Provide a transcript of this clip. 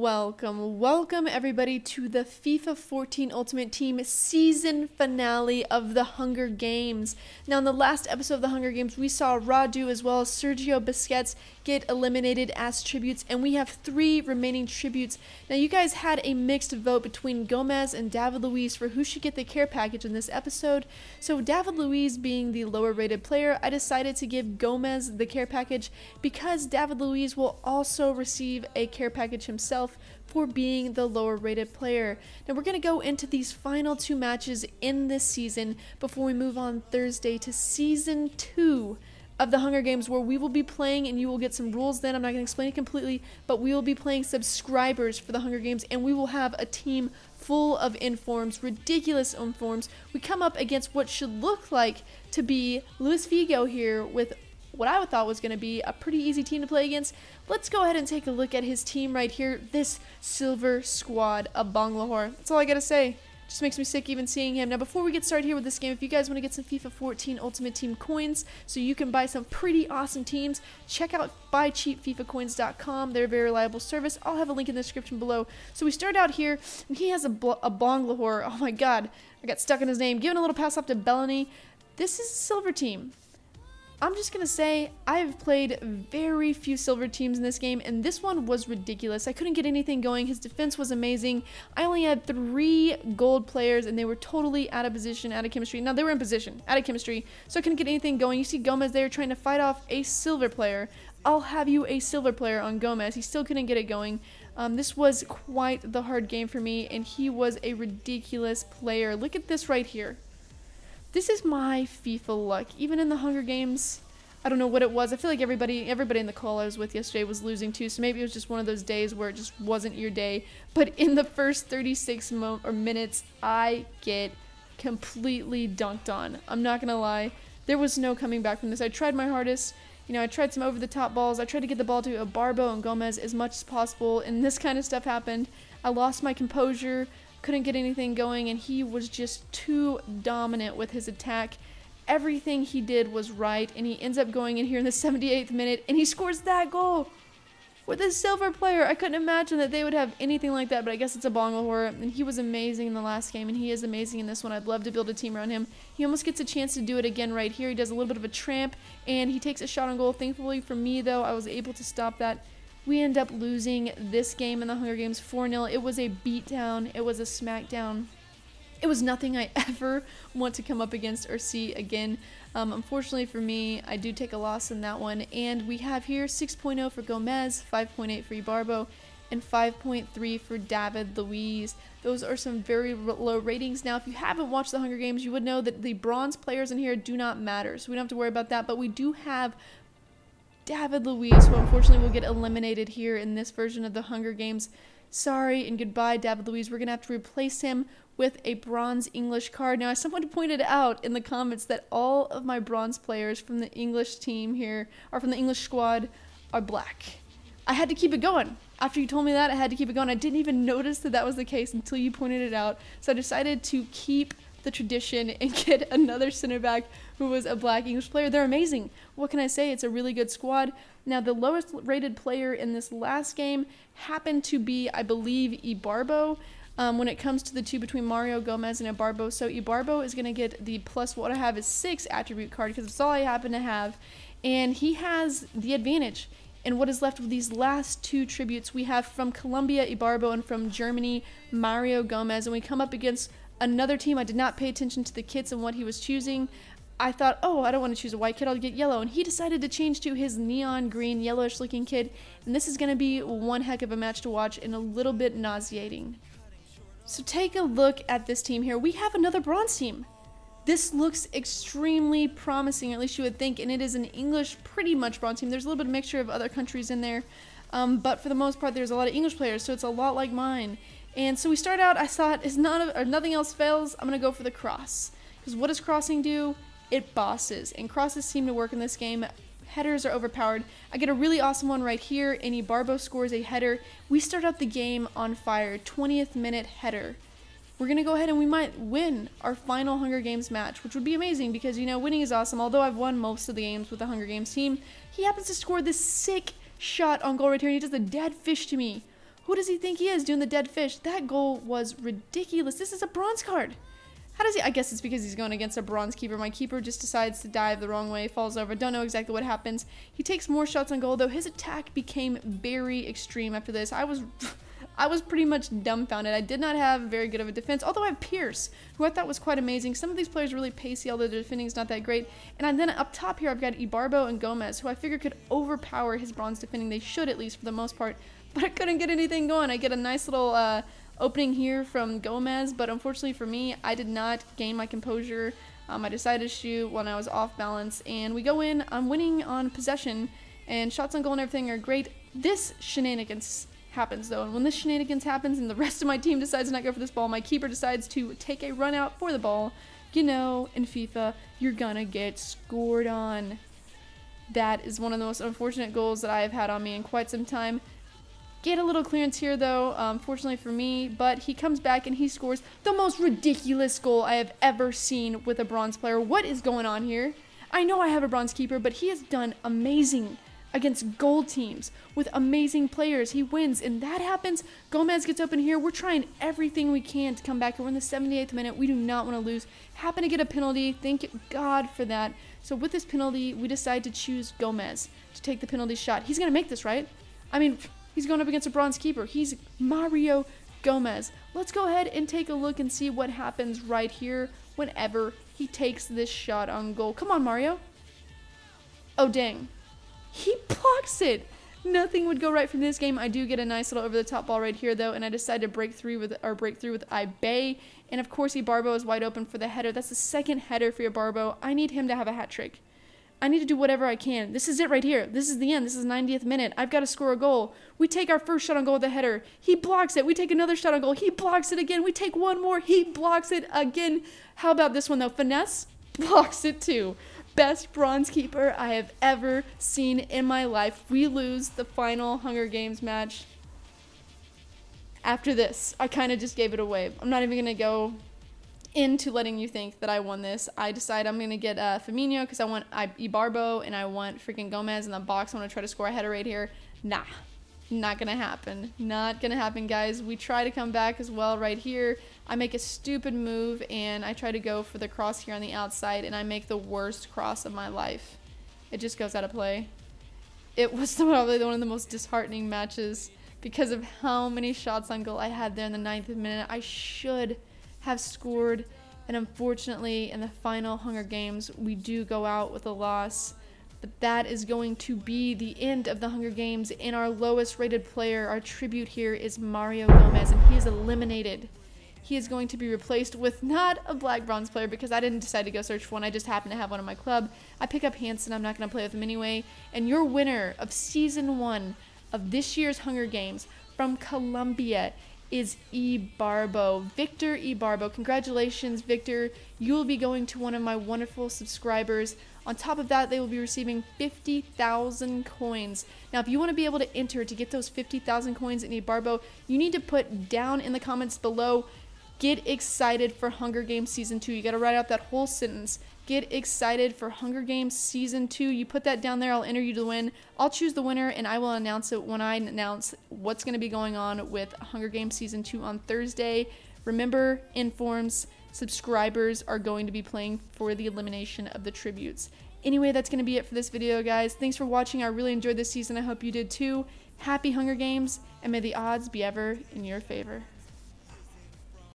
Welcome everybody to the FIFA 14 Ultimate Team season finale of the Hunger Games. Now in the last episode of the Hunger Games, we saw Radu as well as Sergio Busquets get eliminated as tributes, and we have 3 remaining tributes. Now you guys had a mixed vote between Gomez and David Luiz for who should get the care package in this episode. So David Luiz being the lower rated player, I decided to give Gomez the care package because David Luiz will also receive a care package himself for being the lower rated player. Now we're going to go into these final 2 matches in this season before we move on Thursday to season 2 of the Hunger Games, where we will be playing, and you will get some rules then. I'm not going to explain it completely, but we will be playing subscribers for the Hunger Games, and we will have a team full of informs, ridiculous informs. We come up against what should look like to be Luis Figo here with what I thought was going to be a pretty easy team to play against. Let's go ahead and take a look at his team right here. This silver squad of Bangalore. That's all I got to say. Just makes me sick even seeing him. Now before we get started here with this game, if you guys want to get some FIFA 14 Ultimate Team coins so you can buy some pretty awesome teams, check out buycheapfifacoins.com. They're a very reliable service. I'll have a link in the description below. So we start out here, and he has a Bangalore. Oh my god, I got stuck in his name. Giving a little pass off to Bellany. This is a silver team. I'm just going to say I have played very few silver teams in this game, and this one was ridiculous. I couldn't get anything going. His defense was amazing. I only had 3 gold players, and they were totally out of position, out of chemistry. Now, they were in position, out of chemistry, so I couldn't get anything going. You see Gomez there trying to fight off a silver player. I'll have you a silver player on Gomez. He still couldn't get it going. This was quite the hard game for me, and he was a ridiculous player. Look at this right here. This is my FIFA luck. Even in the Hunger Games, I don't know what it was. I feel like everybody in the call I was with yesterday was losing too, so maybe it was just one of those days where it just wasn't your day. But in the first 36 minutes, I get completely dunked on. I'm not going to lie. There was no coming back from this. I tried my hardest. You know, I tried some over-the-top balls. I tried to get the ball to Barbo and Gomez as much as possible, and this kind of stuff happened. I lost my composure. Couldn't get anything going, and he was just too dominant with his attack. Everything he did was right, and he ends up going in here in the 78th minute, and he scores that goal with a silver player. I couldn't imagine that they would have anything like that, but I guess it's a Bangalore, and he was amazing in the last game, and he is amazing in this one. I'd love to build a team around him. He almost gets a chance to do it again right here. He does a little bit of a tramp, and he takes a shot on goal. Thankfully for me, though, I was able to stop that. We end up losing this game in the Hunger Games 4-0. It was a beatdown. It was a smackdown. It was nothing I ever want to come up against or see again. Unfortunately for me, I do take a loss in that one. And we have here 6.0 for Gomez, 5.8 for Ibarbo, and 5.3 for David Luiz. Those are some very low ratings. Now, if you haven't watched the Hunger Games, you would know that the bronze players in here do not matter. So we don't have to worry about that. But we do have David Luiz, who unfortunately will get eliminated here in this version of the Hunger Games. Sorry and goodbye, David Luiz. We're going to have to replace him with a bronze English card. Now, as someone pointed out in the comments that all of my bronze players from the English team here, or from the English squad, are black. I had to keep it going. After you told me that, I had to keep it going. I didn't even notice that that was the case until you pointed it out. So I decided to keep the tradition and get another center back who was a black English player. They're amazing. What can I say? It's a really good squad. Now, the lowest rated player in this last game happened to be, I believe, Ibarbo. When it comes to the 2 between Mario Gomez and Ibarbo. So Ibarbo is going to get the plus what I have is 6 attribute card because it's all I happen to have. And he has the advantage. And what is left with these last 2 tributes, we have from Colombia, Ibarbo, and from Germany, Mario Gomez. And we come up against another team. I did not pay attention to the kits and what he was choosing. I thought, oh, I don't want to choose a white kit, I'll get yellow. And he decided to change to his neon green, yellowish looking kit. And this is going to be one heck of a match to watch and a little bit nauseating. So take a look at this team here. We have another bronze team. This looks extremely promising, at least you would think, and it is an English pretty much bronze team. There's a little bit of mixture of other countries in there, but for the most part there's a lot of English players, so it's a lot like mine. And so we start out, I thought, if nothing else fails, I'm going to go for the cross. Because what does crossing do? It bosses, and crosses seem to work in this game. Headers are overpowered. I get a really awesome one right here, and Ibarbo scores a header. We start out the game on fire, 20th minute header. We're going to go ahead and we might win our final Hunger Games match, which would be amazing because, you know, winning is awesome. Although I've won most of the games with the Hunger Games team, he happens to score this sick shot on goal right here, and he does a dead fish to me. Who does he think he is doing the dead fish? That goal was ridiculous. This is a bronze card. How does he? I guess it's because he's going against a bronze keeper. My keeper just decides to dive the wrong way, falls over. Don't know exactly what happens. He takes more shots on goal, though. His attack became very extreme after this. I was pretty much dumbfounded. I did not have very good of a defense, although I have Pierce, who I thought was quite amazing. Some of these players are really pacey, although their defending is not that great. And then up top here, I've got Ibarbo and Gomez, who I figure could overpower his bronze defending. They should, at least for the most part. But I couldn't get anything going. I get a nice little opening here from Gomez, but unfortunately for me, I did not gain my composure. I decided to shoot when I was off balance, and we go in. I'm winning on possession, and shots on goal and everything are great. This shenanigans happens, though, and when this shenanigans happens and the rest of my team decides to not go for this ball, my keeper decides to take a run out for the ball. You know, in FIFA, you're gonna get scored on. That is one of the most unfortunate goals that I have had on me in quite some time. Get a little clearance here, though, fortunately for me, but he comes back and he scores the most ridiculous goal I have ever seen with a bronze player. What is going on here? I know I have a bronze keeper, but he has done amazing against gold teams with amazing players. He wins, and that happens. Gomez gets open here. We're trying everything we can to come back, and we're in the 78th minute. We do not want to lose. Happen to get a penalty. Thank God for that. So with this penalty, we decide to choose Gomez to take the penalty shot. He's going to make this, right? I mean, he's going up against a bronze keeper. He's Mario Gomez. Let's go ahead and take a look and see what happens right here whenever he takes this shot on goal. Come on, Mario. Oh, dang. He blocks it. Nothing would go right from this game. I do get a nice little over-the-top ball right here, though, and I decide to break through with Ibe. And, of course, Ibarbo is wide open for the header. That's the second header for Ibarbo. I need him to have a hat trick. I need to do whatever I can. This is it right here. This is the end. This is 90th minute. I've got to score a goal. We take our first shot on goal with the header. He blocks it. We take another shot on goal. He blocks it again. We take one more. He blocks it again. How about this one, though? Finesse blocks it, too. Best bronze keeper I have ever seen in my life. We lose the final Hunger Games match. After this, I kind of just gave it away. I'm not even going to go into letting you think that I won this. I decide I'm going to get Firmino because I want Ibarbo and I want freaking Gomez in the box. I want to try to score a header right here. Nah, not going to happen. Not going to happen, guys. We try to come back as well right here. I make a stupid move and I try to go for the cross here on the outside and I make the worst cross of my life. It just goes out of play. It was probably one of the most disheartening matches because of how many shots on goal I had there in the 9th minute. I should have scored, and unfortunately in the final Hunger Games we do go out with a loss, but that is going to be the end of the Hunger Games. And our lowest rated player, our tribute here, is Mario Gomez, and he is eliminated. He is going to be replaced with not a black bronze player because I didn't decide to go search for one. I just happened to have one in my club. I pick up Hansen. I'm not going to play with him anyway. And your winner of season 1 of this year's Hunger Games from Colombia is Ibarbo. Victor Ibarbo. Congratulations, Victor. You will be going to one of my wonderful subscribers. On top of that, they will be receiving 50,000 coins. Now, if you want to be able to enter to get those 50,000 coins in Ibarbo, you need to put down in the comments below, get excited for Hunger Games Season 2. You got to write out that whole sentence. Get excited for Hunger Games Season 2. You put that down there. I'll enter you to win. I'll choose the winner, and I will announce it when I announce what's going to be going on with Hunger Games Season 2 on Thursday. Remember, informs, subscribers are going to be playing for the elimination of the tributes. Anyway, that's going to be it for this video, guys. Thanks for watching. I really enjoyed this season. I hope you did too. Happy Hunger Games, and may the odds be ever in your favor.